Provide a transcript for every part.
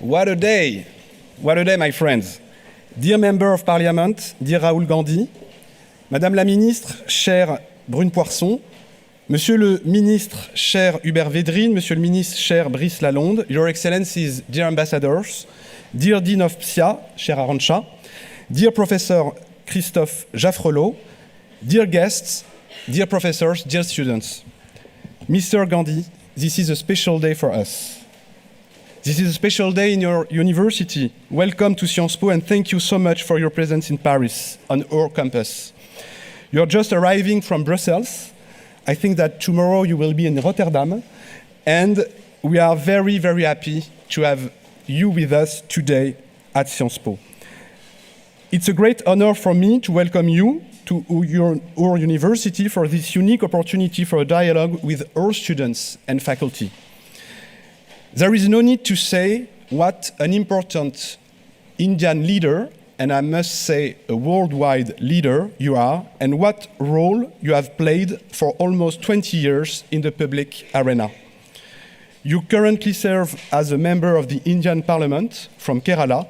What a day! What a day, my friends. Dear Member of Parliament, dear Rahul Gandhi, Madame la Ministre, chère Brune Poisson, Monsieur le Ministre, cher Hubert Védrine, Monsieur le Ministre, cher Brice Lalonde, Your Excellencies, dear Ambassadors, dear Dean of PSIA, cher Arantxa, dear Professor Christophe Jaffrelot, dear guests, dear professors, dear students. Mr. Gandhi, this is a special day for us. This is a special day in your university. Welcome to Sciences Po and thank you so much for your presence in Paris, on our campus. You're just arriving from Brussels. I think that tomorrow you will be in Rotterdam, and we are very, very happy to have you with us today at Sciences Po. It's a great honor for me to welcome you to our university for this unique opportunity for a dialogue with our students and faculty. There is no need to say what an important Indian leader, and I must say a worldwide leader you are, and what role you have played for almost 20 years in the public arena. You currently serve as a member of the Indian Parliament from Kerala,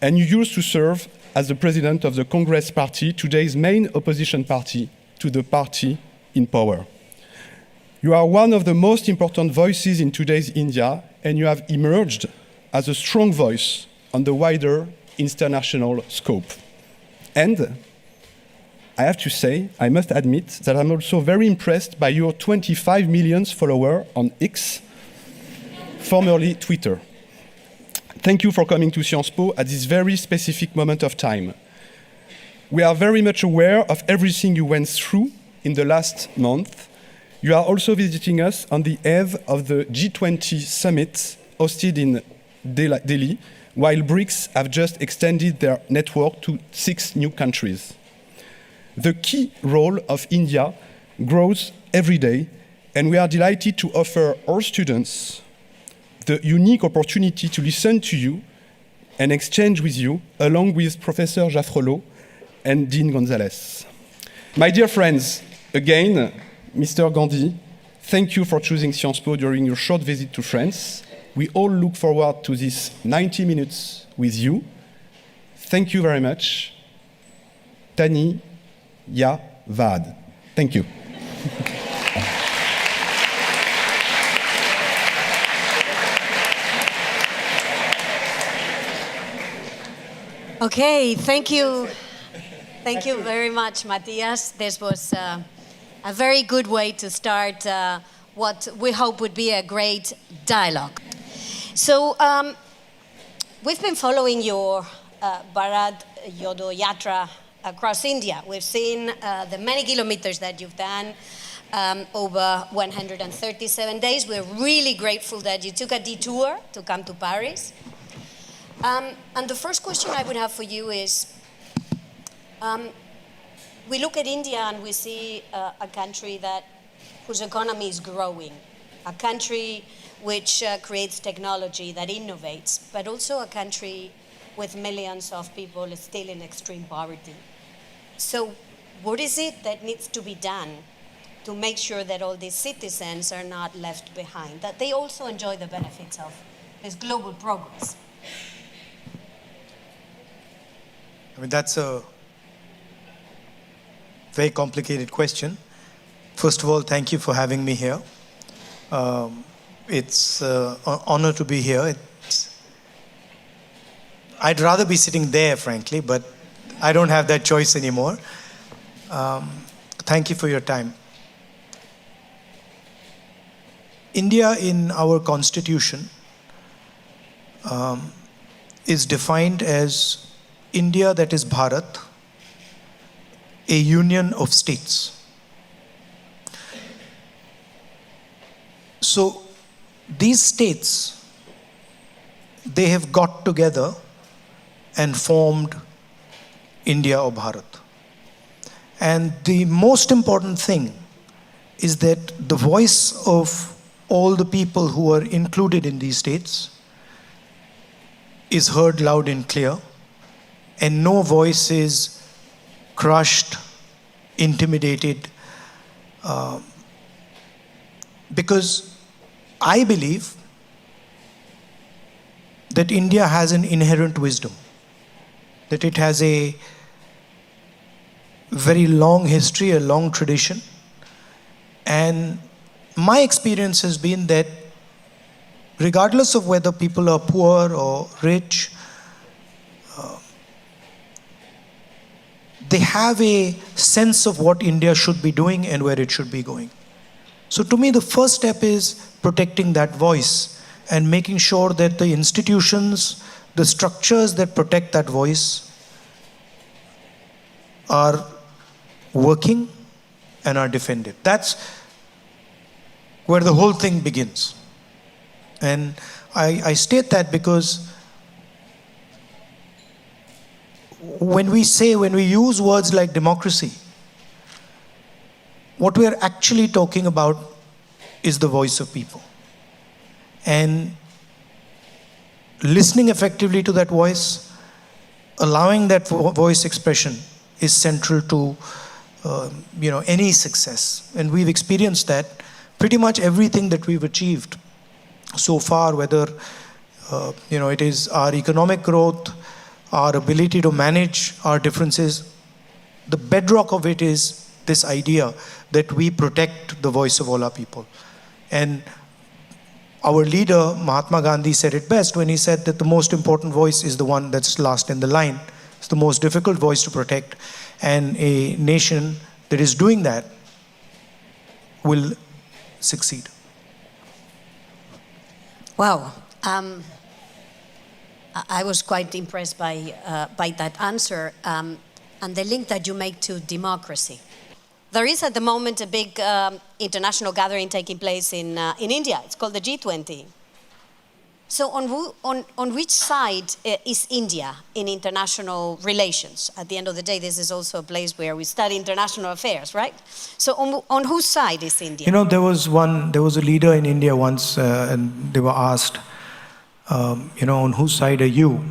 and you used to serve as the president of the Congress Party, today's main opposition party to the party in power. You are one of the most important voices in today's India, and you have emerged as a strong voice on the wider international scope. And I have to say, I must admit that I'm also very impressed by your 25 million followers on X, formerly Twitter. Thank you for coming to Sciences Po at this very specific moment of time. We are very much aware of everything you went through in the last month. You are also visiting us on the eve of the G20 summit hosted in Delhi, while BRICS have just extended their network to 6 new countries. The key role of India grows every day, and we are delighted to offer our students the unique opportunity to listen to you and exchange with you, along with Professor Jaffrelot and Dean Gonzalez. My dear friends, again, Mr. Gandhi, thank you for choosing Sciences Po during your short visit to France. We all look forward to this 90 minutes with you. Thank you very much. Tani Ya Vad. Thank you. Okay, thank you. Thank you very much, Matthias. This was a very good way to start what we hope would be a great dialogue. So we've been following your Bharat Jodo Yatra across India. We've seen the many kilometers that you've done over 137 days. We're really grateful that you took a detour to come to Paris. And the first question I would have for you is, we look at India and we see a country whose economy is growing, a country which creates technology, that innovates, but also a country with millions of people still in extreme poverty. So what is it that needs to be done to make sure that all these citizens are not left behind, that they also enjoy the benefits of this global progress? I mean, that's a very complicated question. First of all, thank you for having me here. It's an honor to be here. I'd rather be sitting there, frankly, but I don't have that choice anymore. Thank you for your time. India in our constitution is defined as India, that is Bharat, a union of states. So these states, they have got together and formed India or Bharat. And the most important thing is that the voice of all the people who are included in these states is heard loud and clear, and no voice is crushed, intimidated, because I believe that India has an inherent wisdom, that it has a very long history, a long tradition. And my experience has been that regardless of whether people are poor or rich, they have a sense of what India should be doing and where it should be going. So to me, the first step is protecting that voice and making sure that the institutions, the structures that protect that voice are working and are defended. That's where the whole thing begins. And I state that because when we use words like democracy, what we are actually talking about is the voice of people. And listening effectively to that voice, allowing that voice expression is central to any success. And we've experienced that. Pretty much everything that we've achieved so far, whether it is our economic growth, our ability to manage our differences, the bedrock of it is this idea that we protect the voice of all our people. And our leader, Mahatma Gandhi, said it best when he said that the most important voice is the one that's last in the line. It's the most difficult voice to protect. And a nation that is doing that will succeed. Wow. I was quite impressed by that answer and the link that you make to democracy. There is at the moment a big international gathering taking place in India. It's called the G20. So on which side is India in international relations? At the end of the day, this is also a place where we study international affairs, right? So on whose side is India? There was a leader in India once, and they were asked, on whose side are you?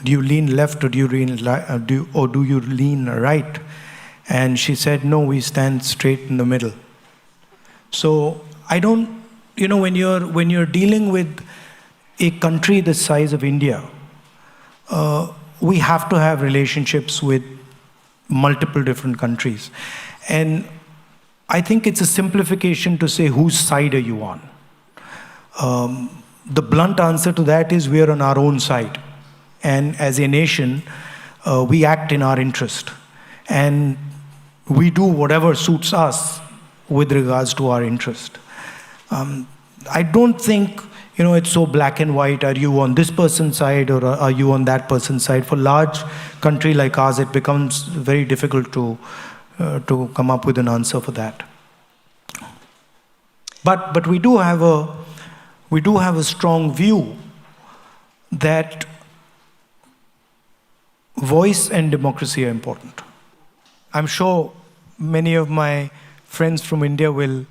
Do you lean left or do you lean right? And she said, no, we stand straight in the middle. So I don't, when you're dealing with a country the size of India, we have to have relationships with multiple different countries. And I think it's a simplification to say, whose side are you on? The blunt answer to that is we are on our own side. And as a nation, we act in our interest. And we do whatever suits us with regards to our interest. I don't think it's so black and white. Are you on this person's side or are you on that person's side? For a large country like ours, it becomes very difficult to come up with an answer for that. But we do have a strong view that voice and democracy are important. I'm sure many of my friends from India will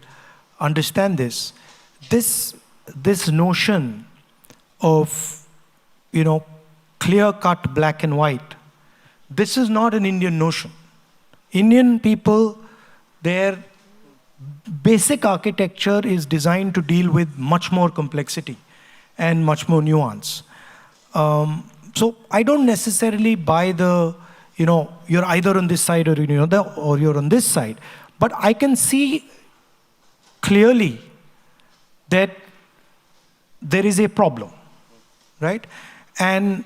understand this. This notion of, clear-cut black and white, this is not an Indian notion. Indian people, their basic architecture is designed to deal with much more complexity and much more nuance. So I don't necessarily buy you're either on this side or you're on this side. But I can see clearly that there is a problem, right? And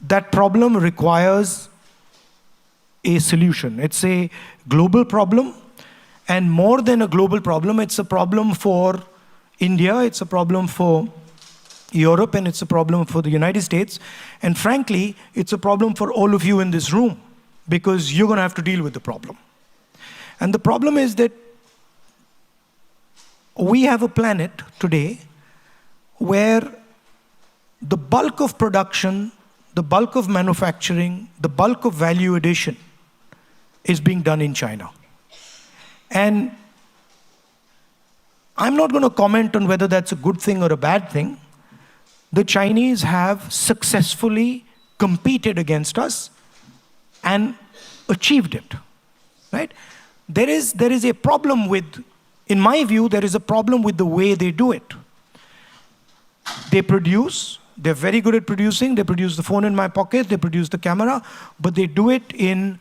that problem requires a solution. It's a global problem, and more than a global problem, it's a problem for India, it's a problem for Europe, and it's a problem for the United States. And frankly, it's a problem for all of you in this room, because you're going to have to deal with the problem. And the problem is that we have a planet today where the bulk of production, the bulk of manufacturing, the bulk of value addition is being done in China. And I'm not going to comment on whether that's a good thing or a bad thing. The Chinese have successfully competed against us and achieved it, right? There is a problem with, in my view, there is a problem with the way they do it. They produce, They're very good at producing. They produce the phone in my pocket. They produce the camera. But they do it in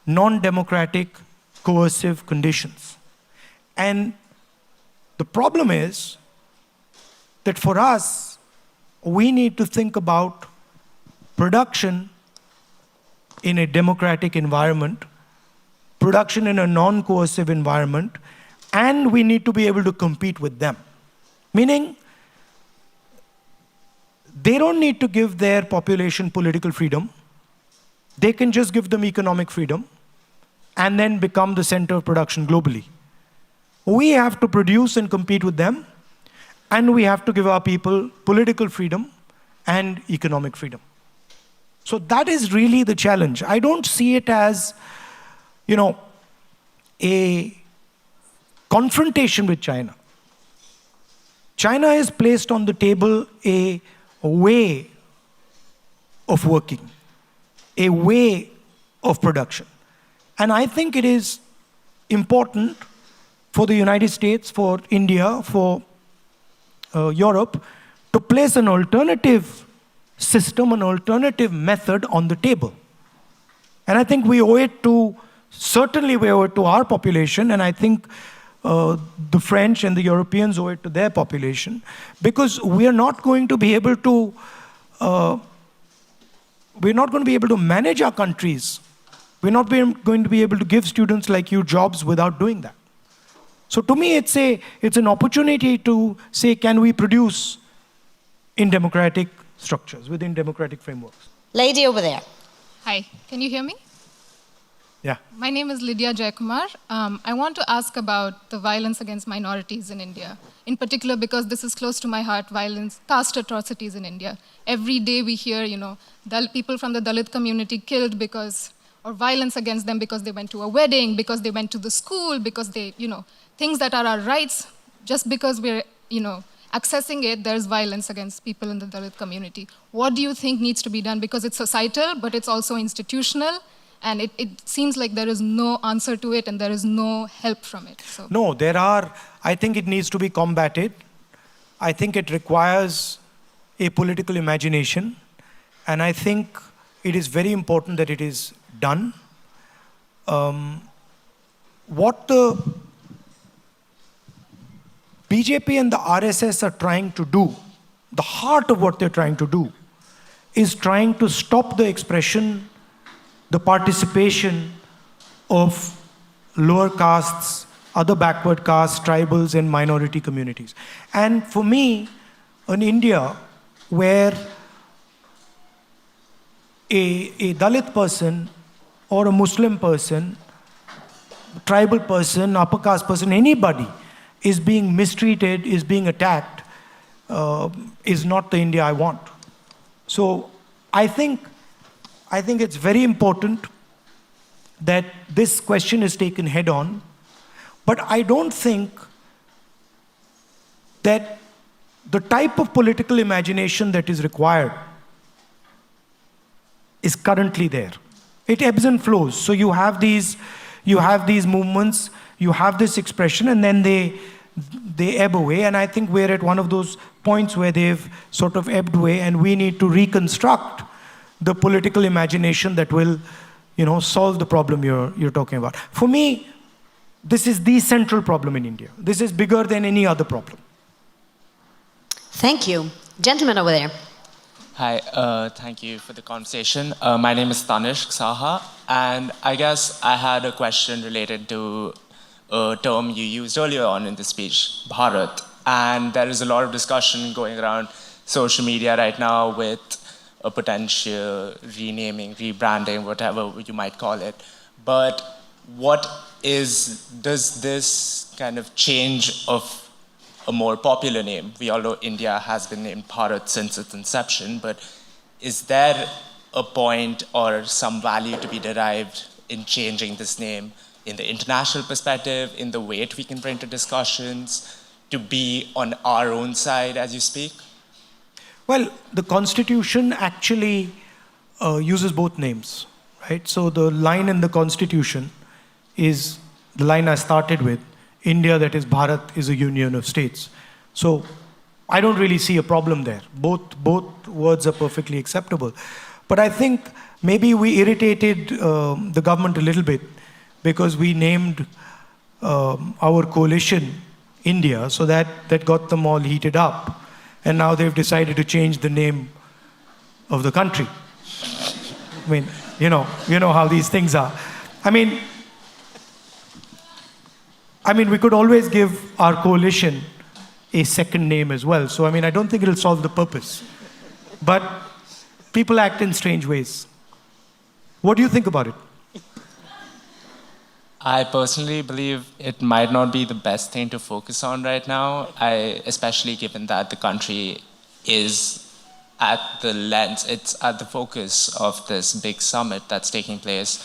non-democratic, coercive conditions. And the problem is that for us, we need to think about production in a democratic environment, production in a non-coercive environment, and we need to be able to compete with them. Meaning, they don't need to give their population political freedom. They can just give them economic freedom and then become the center of production globally. We have to produce and compete with them, and we have to give our people political freedom and economic freedom. So that is really the challenge. I don't see it as, a confrontation with China. China has placed on the table a way of working, a way of production. And I think it is important for the United States, for India, for Europe, to place an alternative system, an alternative method on the table. And I think we owe it to, certainly we owe it to our population, and I think the French and the Europeans owe it to their population, because we are not going to be able to, manage our countries. We're not going to be able to give students like you jobs without doing that. So to me, it's an opportunity to say, can we produce in democratic structures, within democratic frameworks? Lady over there. Hi, can you hear me? Yeah. My name is Lydia Jayakumar. I want to ask about the violence against minorities in India, in particular because this is close to my heart, violence, caste atrocities in India. Every day we hear, people from the Dalit community killed or violence against them because they went to a wedding, because they went to the school, because they, things that are our rights, just because we're, accessing it, there's violence against people in the Dalit community. What do you think needs to be done? Because it's societal, but it's also institutional, and it seems like there is no answer to it and there is no help from it. So. No, I think it needs to be combated. I think it requires a political imagination, and I think it is very important that it is done. What the BJP and the RSS are trying to do, the heart of what they're trying to do, is trying to stop the expression, the participation of lower castes, other backward castes, tribals, and minority communities. And for me, in India, where a Dalit person or a Muslim person, tribal person, upper caste person, anybody is being mistreated, is being attacked, is not the India I want. So I think it's very important that this question is taken head on, but I don't think that the type of political imagination that is required is currently there. It ebbs and flows. So you have these movements, you have this expression, and then they ebb away. And I think we're at one of those points where they've sort of ebbed away, and we need to reconstruct the political imagination that will, solve the problem you're talking about. For me, this is the central problem in India. This is bigger than any other problem. Thank you. Gentleman over there. Hi, thank you for the conversation. My name is Tanishq Saha, and I guess I had a question related to a term you used earlier on in the speech, Bharat. And there is a lot of discussion going around social media right now with a potential renaming, rebranding, whatever you might call it. But does this kind of change of a more popular name? We all know India has been named Bharat since its inception, but is there a point or some value to be derived in changing this name in the international perspective, in the weight we can bring to discussions, to be on our own side as you speak? Well, the Constitution actually uses both names, right? So the line in the Constitution is the line I started with. India, that is Bharat, is a union of states. So I don't really see a problem there. Both words are perfectly acceptable. But I think maybe we irritated the government a little bit because we named our coalition India, so that got them all heated up. And now they've decided to change the name of the country. I mean, you know how these things are. I mean, we could always give our coalition a second name as well. So, I don't think it'll solve the purpose. But people act in strange ways. What do you think about it? I personally believe it might not be the best thing to focus on right now, especially given that the country is at the lens, it's at the focus of this big summit that's taking place.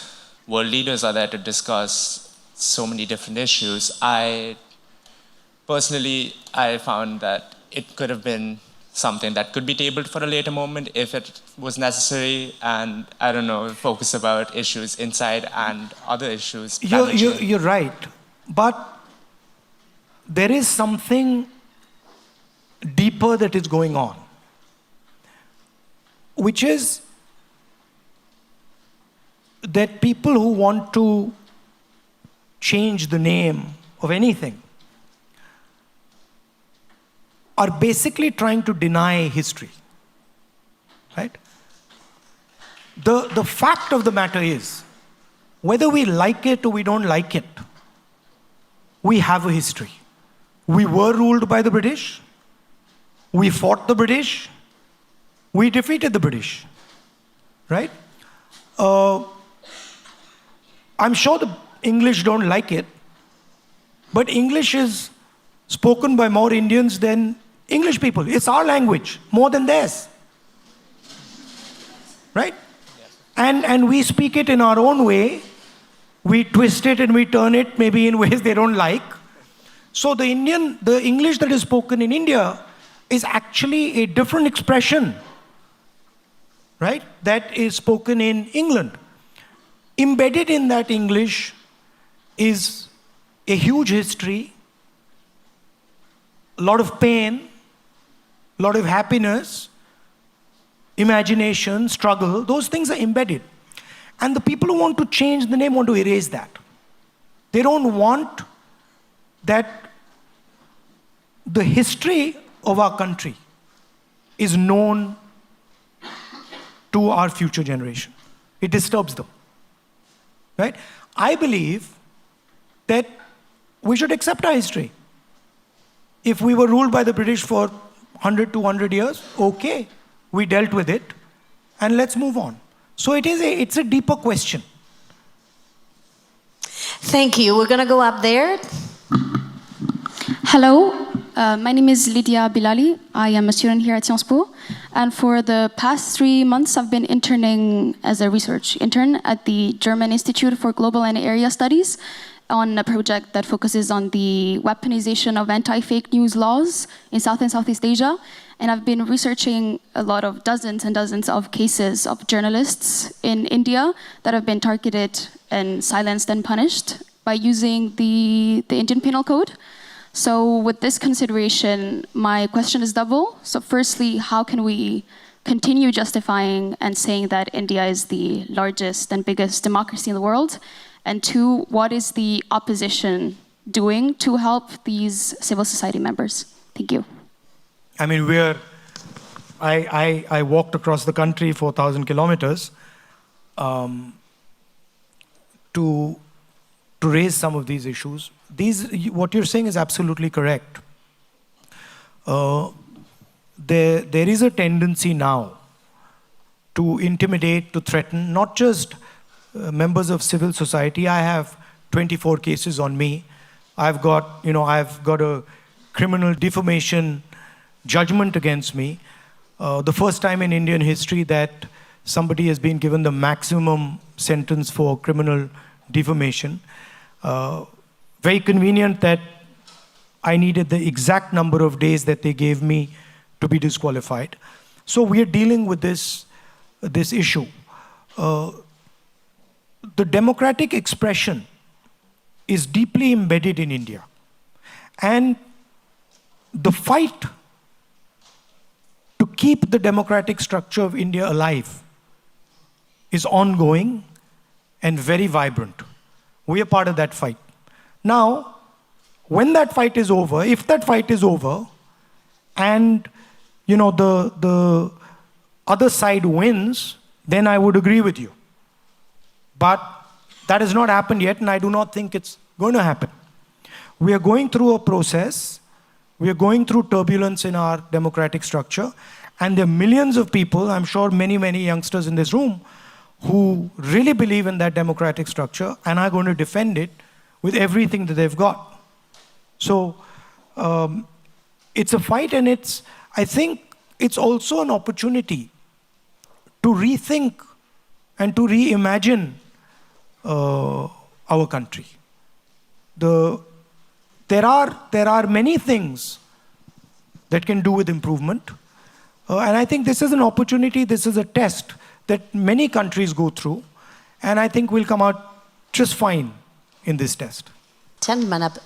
World leaders are there to discuss so many different issues. Personally, I found that it could have been something that could be tabled for a later moment if it was necessary, and I don't know, focus about issues inside and other issues. You're right, but there is something deeper that is going on, which is that people who want to change the name of anything are basically trying to deny history, right? The fact of the matter is, whether we like it or we don't like it, we have a history. We were ruled by the British, we fought the British, we defeated the British, right? I'm sure the English don't like it, but English is spoken by more Indians than English people. It's our language, more than theirs. Right? And we speak it in our own way. We twist it and we turn it maybe in ways they don't like. So the English that is spoken in India is actually a different expression, right? That is spoken in England. Embedded in that English is a huge history, a lot of pain, a lot of happiness, imagination, struggle. Those things are embedded. And the people who want to change the name want to erase that. They don't want that the history of our country is known to our future generation. It disturbs them. Right? I believe that we should accept our history. If we were ruled by the British for 100, 200 years, okay, we dealt with it, and let's move on. So it's a deeper question. Thank you. We're going to go up there. Hello, my name is Lydia Bilali. I am a student here at Sciences Po. And for the past 3 months, I've been interning as a research intern at the German Institute for Global and Area Studies on a project that focuses on the weaponization of anti-fake news laws in South and Southeast Asia. And I've been researching a lot of dozens and dozens of cases of journalists in India that have been targeted and silenced and punished by using the Indian Penal Code. So with this consideration, my question is double. So firstly, how can we continue justifying and saying that India is the largest and biggest democracy in the world? And two, what is the opposition doing to help these civil society members? Thank you. I walked across the country 4,000 kilometers to raise some of these issues. What you're saying is absolutely correct. There is a tendency now to intimidate, to threaten, not just members of civil society. I have 24 cases on me. I've got a criminal defamation judgment against me. The first time in Indian history that somebody has been given the maximum sentence for criminal defamation. Very convenient that I needed the exact number of days that they gave me to be disqualified. So we are dealing with this issue. The democratic expression is deeply embedded in India. And the fight keep the democratic structure of India alive is ongoing and very vibrant. We are part of that fight. Now, when that fight is over, if that fight is over, and the other side wins, then I would agree with you. But that has not happened yet, and I do not think it's going to happen. We are going through a process. We are going through turbulence in our democratic structure, and there are millions of people, I'm sure many, many youngsters in this room, who really believe in that democratic structure and are going to defend it with everything that they've got. So it's a fight, and I think it's also an opportunity to rethink and to reimagine our country. There are many things that can do with improvement. And I think this is an opportunity, this is a test that many countries go through. And I think we'll come out just fine in this test. Gentleman up.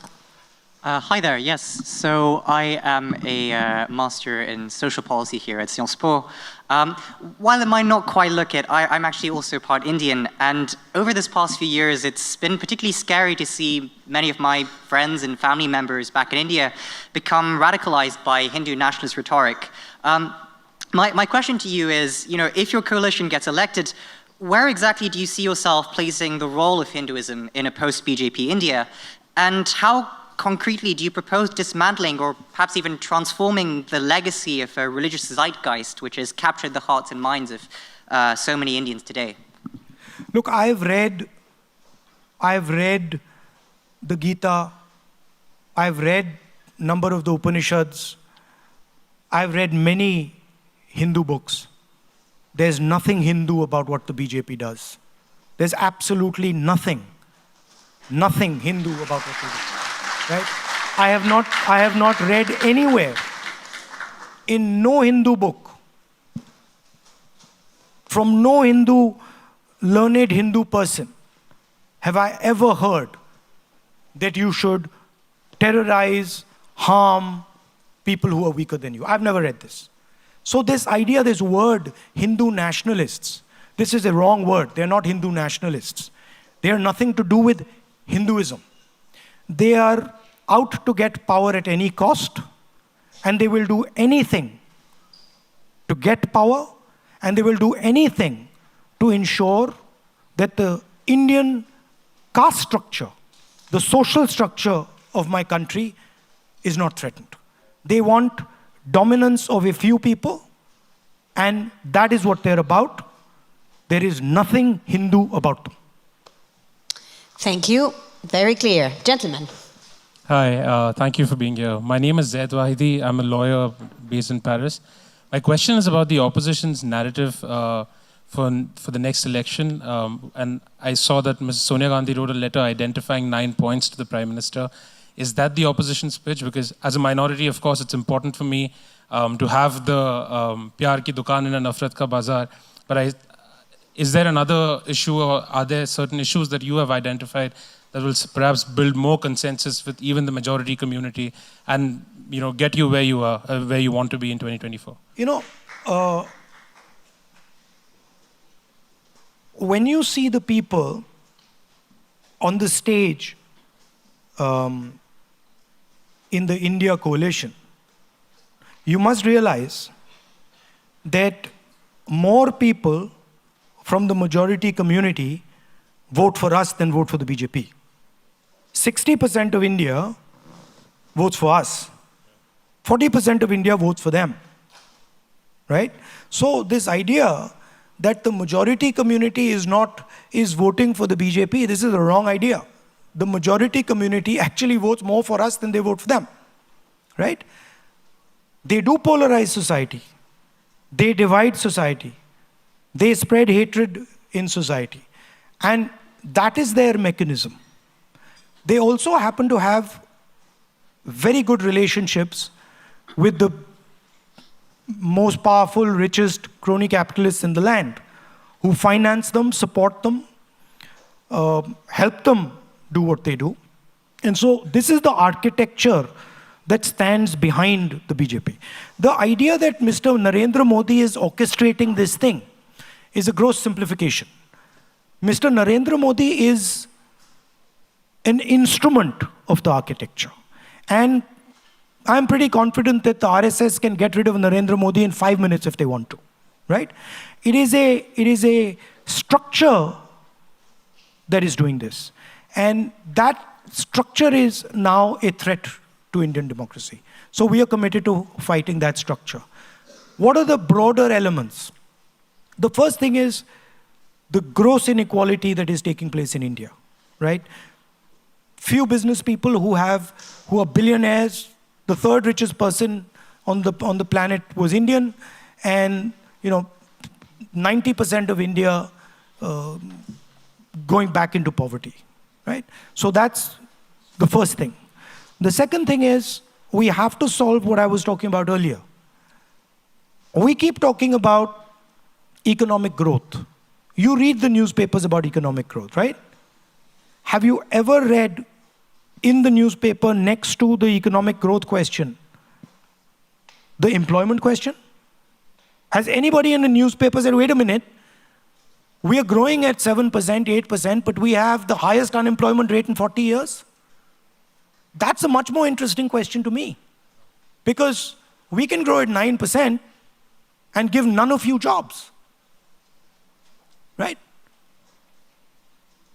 Hi there, yes. So I am a master in social policy here at Sciences Po. While it might not quite look it, I'm actually also part Indian. And over this past few years, it's been particularly scary to see many of my friends and family members back in India become radicalized by Hindu nationalist rhetoric. My question to you is, if your coalition gets elected, where exactly do you see yourself placing the role of Hinduism in a post-BJP India? And how concretely do you propose dismantling or perhaps even transforming the legacy of a religious zeitgeist which has captured the hearts and minds of so many Indians today? Look, I've read the Gita, I've read a number of the Upanishads, I've read many Hindu books. There's nothing Hindu about what the BJP does. There's absolutely nothing Hindu about what they do. Right? I have not read anywhere, in no Hindu book, from no learned Hindu person, have I ever heard that you should terrorize, harm people who are weaker than you. I've never read this. So this idea, this word, Hindu nationalists, this is a wrong word. They're not Hindu nationalists. They are nothing to do with Hinduism. They are out to get power at any cost, and they will do anything to get power, and they will do anything to ensure that the Indian caste structure, the social structure of my country is not threatened. They want dominance of a few people, and that is what they're about. There is nothing Hindu about them. Thank you. Very clear. Gentlemen. Hi, thank you for being here. My name is Zaid Wahidi. I'm a lawyer based in Paris. My question is about the opposition's narrative for the next election. And I saw that Ms. Sonia Gandhi wrote a letter identifying 9 points to the Prime Minister. Is that the opposition's pitch? Because as a minority, of course, it's important for me to have the Pyar Ki Dukaan in a Nafrat Ka Bazaar. But is there another issue, or are there certain issues that you have identified that will perhaps build more consensus with even the majority community and get you where you are, where you want to be in 2024? When you see the people on the stage in the India coalition, you must realize that more people from the majority community vote for us than vote for the BJP. 60% of India votes for us. 40% of India votes for them. Right? So this idea that the majority community is voting for the BJP, this is a wrong idea. The majority community actually votes more for us than they vote for them. Right? They do polarize society. They divide society. They spread hatred in society. And that is their mechanism. They also happen to have very good relationships with the most powerful, richest crony capitalists in the land, who finance them, support them, help them do what they do. And so this is the architecture that stands behind the BJP. The idea that Mr. Narendra Modi is orchestrating this thing is a gross simplification. Mr. Narendra Modi is an instrument of the architecture. And I'm pretty confident that the RSS can get rid of Narendra Modi in 5 minutes if they want to, right? It is a structure that is doing this. And that structure is now a threat to Indian democracy. So we are committed to fighting that structure. What are the broader elements? The first thing is the gross inequality that is taking place in India, right? Few business people who are billionaires. The third richest person on the planet was Indian, and 90% of India going back into poverty, right? So that's the first thing. The second thing is we have to solve what I was talking about earlier. We keep talking about economic growth. You read the newspapers about economic growth, right? Have you ever read in the newspaper next to the economic growth question, the employment question? Has anybody in the newspaper said, wait a minute, we are growing at 7%, 8%, but we have the highest unemployment rate in 40 years? That's a much more interesting question to me. Because we can grow at 9% and give none of you jobs. Right?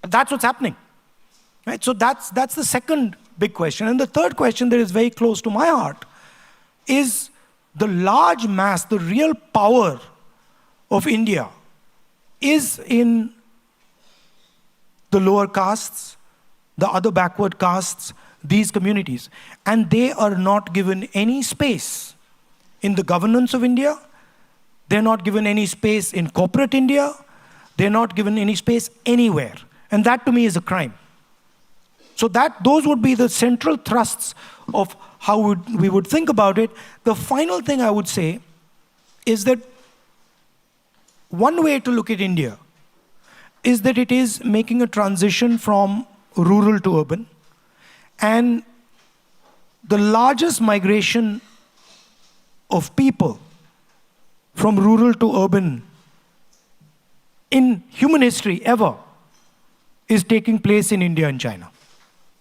That's what's happening. Right? So that's the second big question. And the third question that is very close to my heart is the large mass, the real power of India is in the lower castes, the other backward castes, these communities. And they are not given any space in the governance of India. They're not given any space in corporate India. They're not given any space anywhere. And that to me is a crime. So those would be the central thrusts of how we would think about it. The final thing I would say is that one way to look at India is that it is making a transition from rural to urban. And the largest migration of people from rural to urban in human history ever is taking place in India and China.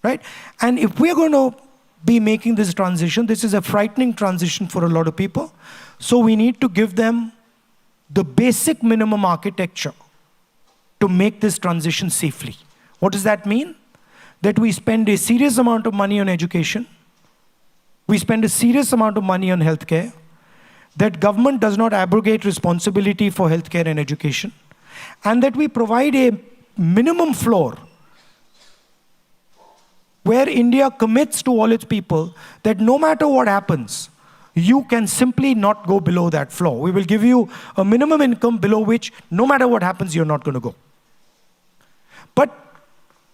Right? And if we're going to be making this transition, this is a frightening transition for a lot of people. So we need to give them the basic minimum architecture to make this transition safely. What does that mean? That we spend a serious amount of money on education. We spend a serious amount of money on healthcare. That government does not abrogate responsibility for healthcare and education. And that we provide a minimum floor where India commits to all its people that no matter what happens, you can simply not go below that floor. We will give you a minimum income below which no matter what happens, you're not going to go. But,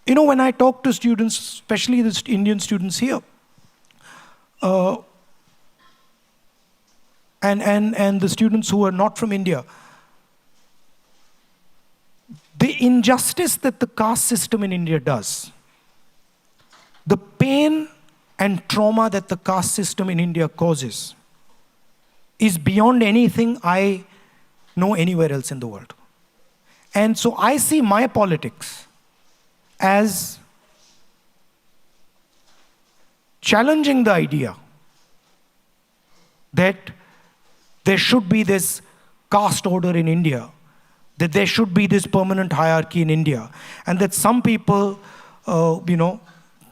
when I talk to students, especially the Indian students here, and the students who are not from India, the injustice that the caste system in India does, the pain and trauma that the caste system in India causes is beyond anything I know anywhere else in the world. And so I see my politics as challenging the idea that there should be this caste order in India, that there should be this permanent hierarchy in India, and that some people,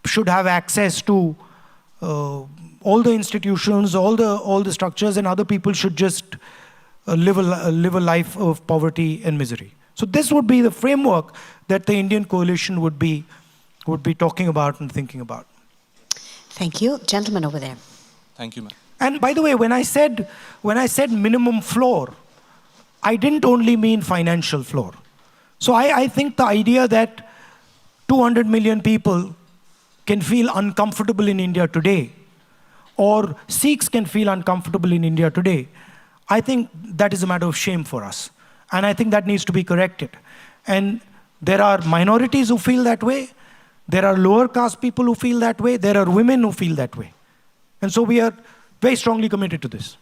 should have access to all the institutions, all the structures, and other people should just live a life of poverty and misery. So this would be the framework that the Indian coalition would be talking about and thinking about. Thank you. Gentleman over there. Thank you, ma'am. And by the way, when I said minimum floor, I didn't only mean financial floor. So I think the idea that 200 million people can feel uncomfortable in India today, or Sikhs can feel uncomfortable in India today, I think that is a matter of shame for us. And I think that needs to be corrected. And there are minorities who feel that way. There are lower caste people who feel that way. There are women who feel that way. And so we are very strongly committed to this.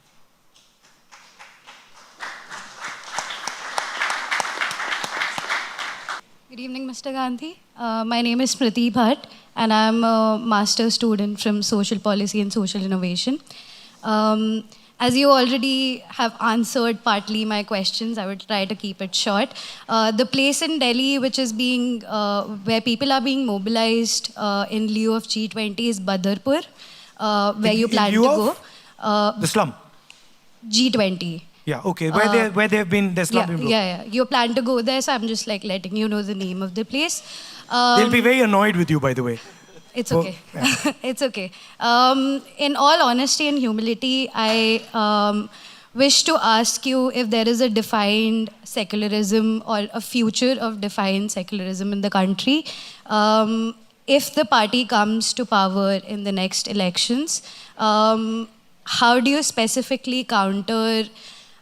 Good evening, Mr. Gandhi. My name is Smriti Bhatt, and I'm a master's student from Social Policy and Social Innovation. As you already have answered partly my questions, I would try to keep it short. The place in Delhi which is being, where people are being mobilized in lieu of G20 is Badarpur, where you plan to go. The slum? G20. Yeah, okay. Where they've been, their slum. Yeah. You plan to go there, so I'm just like letting you know the name of the place. They'll be very annoyed with you, by the way. It's okay. Yeah. It's okay. In all honesty and humility, I wish to ask you if there is a defined secularism or a future of defined secularism in the country. If the party comes to power in the next elections, how do you specifically counter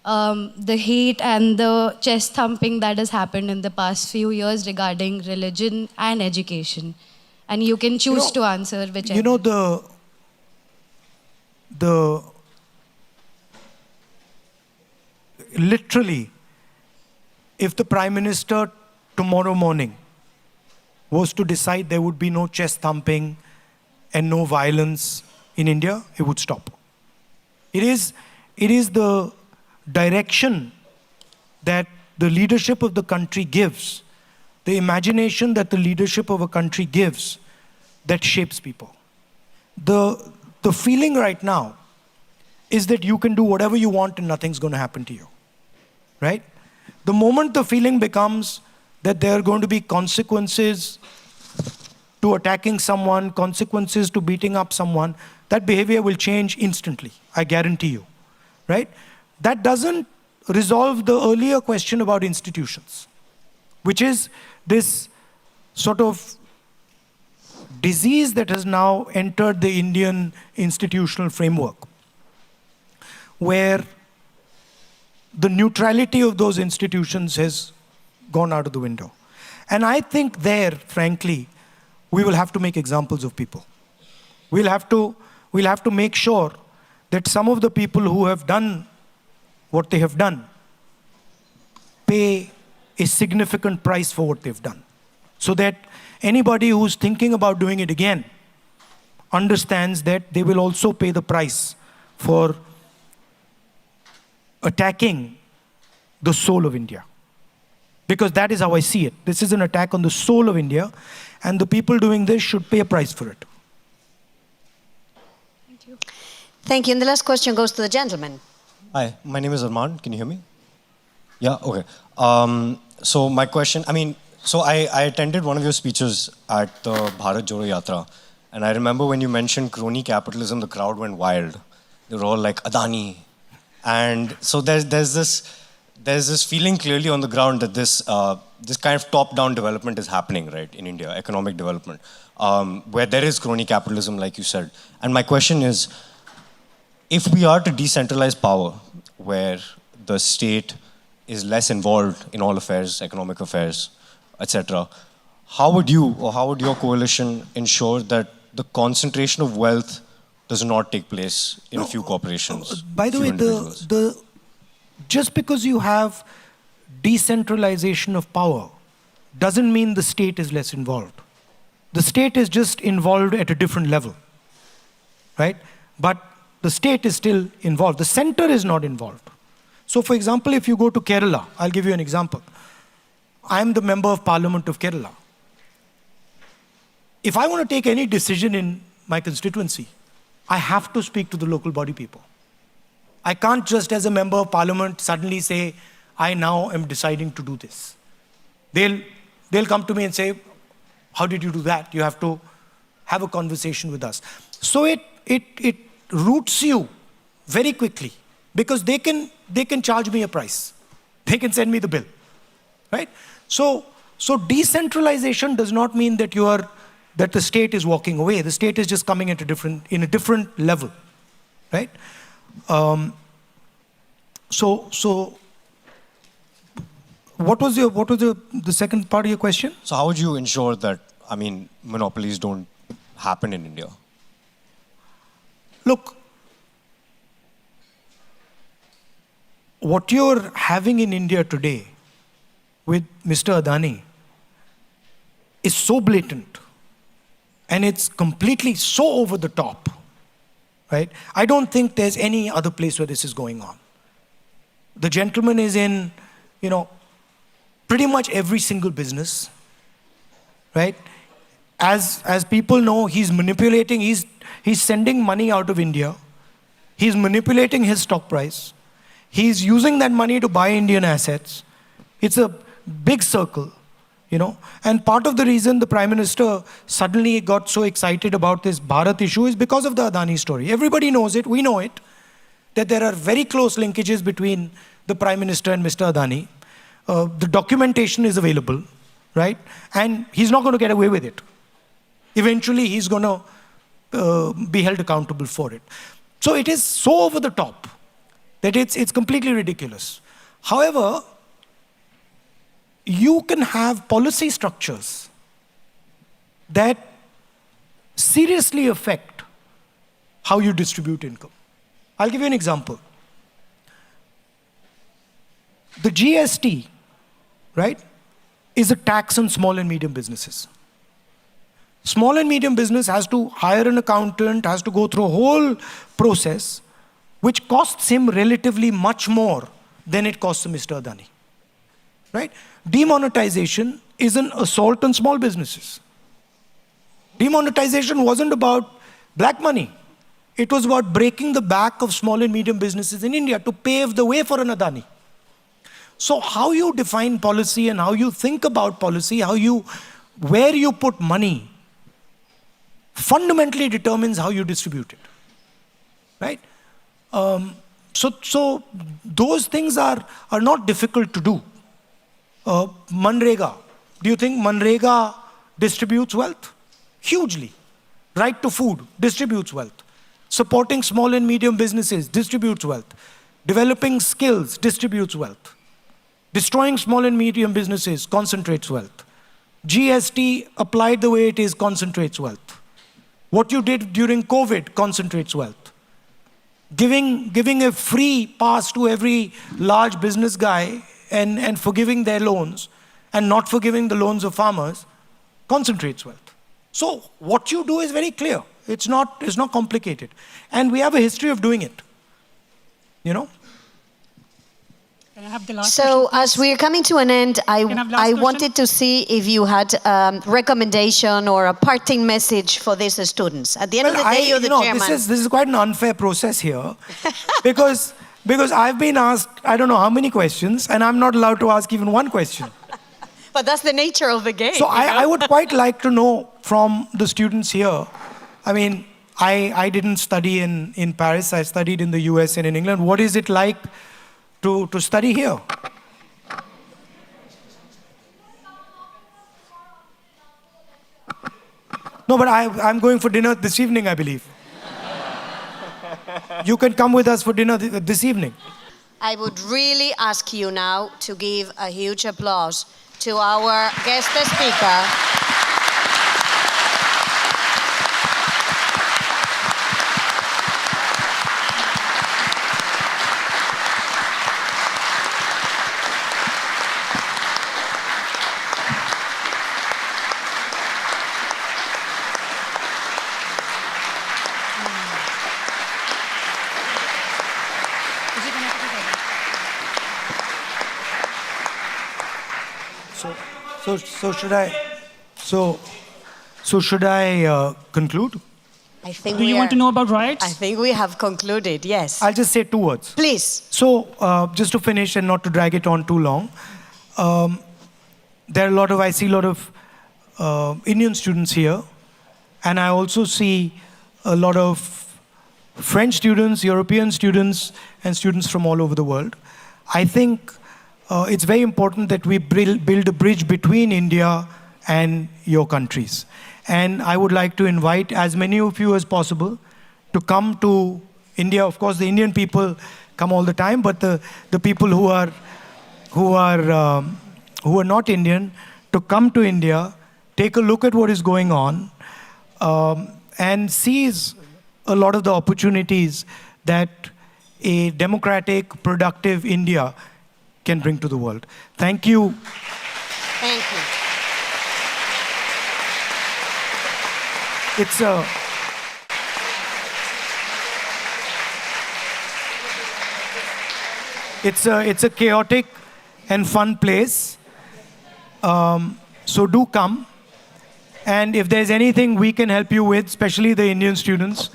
the hate and the chest thumping that has happened in the past few years regarding religion and education? And you can choose to answer whichever. You know, literally, if the Prime Minister tomorrow morning was to decide there would be no chest thumping and no violence in India, it would stop. It is the direction that the leadership of the country gives, the imagination that the leadership of a country gives, that shapes people. The feeling right now is that you can do whatever you want and nothing's going to happen to you, right? The moment the feeling becomes that there are going to be consequences to attacking someone, consequences to beating up someone, that behavior will change instantly, I guarantee you, right? That doesn't resolve the earlier question about institutions, which is this sort of disease that has now entered the Indian institutional framework, where the neutrality of those institutions has gone out of the window. And I think there, frankly, we will have to make examples of people. We'll have to make sure that some of the people who have done what they have done pay a significant price for what they've done, so that anybody who's thinking about doing it again understands that they will also pay the price for attacking the soul of India. Because that is how I see it. This is an attack on the soul of India, and the people doing this should pay a price for it. Thank you. Thank you. And the last question goes to the gentleman. Hi, my name is Arman. Can you hear me? Yeah, okay. So my question, I attended one of your speeches at the Bharat Jodo Yatra, and I remember when you mentioned crony capitalism, the crowd went wild. They were all like, Adani. And so there's this feeling clearly on the ground that this kind of top-down development is happening, right, in India, economic development, where there is crony capitalism, like you said. And my question is, if we are to decentralize power, where the state is less involved in all affairs, economic affairs, etc., how would you or how would your coalition ensure that the concentration of wealth does not take place in a few corporations? By the way, just because you have decentralization of power doesn't mean the state is less involved. The state is just involved at a different level, right? But the state is still involved. The center is not involved. So for example, if you go to Kerala, I'll give you an example. I'm the member of Parliament of Kerala. If I want to take any decision in my constituency, I have to speak to the local body people. I can't just as a member of Parliament suddenly say, I now am deciding to do this. They'll come to me and say, how did you do that? You have to have a conversation with us. So it roots you very quickly, because they can charge me a price. They can send me the bill, right? So decentralization does not mean that that the state is walking away. The state is just coming in a different level, right? So what was the second part of your question? So how would you ensure that, monopolies don't happen in India? look, what you're having in India today with Mr. Adani is so blatant and it's completely so over the top, right? I don't think there's any other place where this is going on. The gentleman is in, pretty much every single business, right? As people know, he's manipulating, he's sending money out of India. He's manipulating his stock price. He's using that money to buy Indian assets. It's a big circle, And part of the reason the Prime Minister suddenly got so excited about this Bharat issue is because of the Adani story. Everybody knows it, we know it, that there are very close linkages between the Prime Minister and Mr. Adani. The documentation is available, right? And he's not going to get away with it. Eventually, he's going to be held accountable for it. So it is so over the top that it's completely ridiculous. However, you can have policy structures that seriously affect how you distribute income. I'll give you an example. The GST, right, is a tax on small and medium businesses. Small and medium business has to hire an accountant, has to go through a whole process, which costs him relatively much more than it costs Mr. Adani, right? Demonetization is an assault on small businesses. Demonetization wasn't about black money. It was about breaking the back of small and medium businesses in India to pave the way for an Adani. So how you define policy and how you think about policy, where you put money, fundamentally determines how you distribute it, right? So those things are not difficult to do. Manrega, do you think Manrega distributes wealth? Hugely. Right to food distributes wealth. Supporting small and medium businesses distributes wealth. Developing skills distributes wealth. Destroying small and medium businesses concentrates wealth. GST applied the way it is concentrates wealth. What you did during COVID concentrates wealth. Giving a free pass to every large business guy and forgiving their loans and not forgiving the loans of farmers concentrates wealth. So what you do is very clear. It's not complicated. And we have a history of doing it. Can I have the last So question, as we're coming to an end, I wanted to see if you had a recommendation or a parting message for these students. At the end of the day, you're the chairman. This is quite an unfair process here because I've been asked, I don't know how many questions, and I'm not allowed to ask even one question. But that's the nature of the game. So I would quite like to know from the students here. I mean, I didn't study in Paris. I studied in the US and in England. What is it like to study here? No, but I'm going for dinner this evening, I believe. You can come with us for dinner this evening. I would really ask you now to give a huge applause to our guest speaker. So should I conclude? I think Do you want to know about riots? I think we have concluded, yes. I'll just say 2 words. Please. So just to finish and not to drag it on too long, I see a lot of Indian students here, and I also see a lot of French students, European students, and students from all over the world. I think it's very important that we build a bridge between India and your countries. And I would like to invite as many of you as possible to come to India. Of course, the Indian people come all the time, but the people who are not Indian, to come to India, take a look at what is going on, and seize a lot of the opportunities that a democratic, productive India can bring to the world. Thank you. Thank you. It's a chaotic and fun place. So do come. And if there's anything we can help you with, especially the Indian students,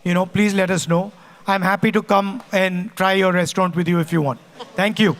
please let us know. I'm happy to come and try your restaurant with you if you want. Thank you.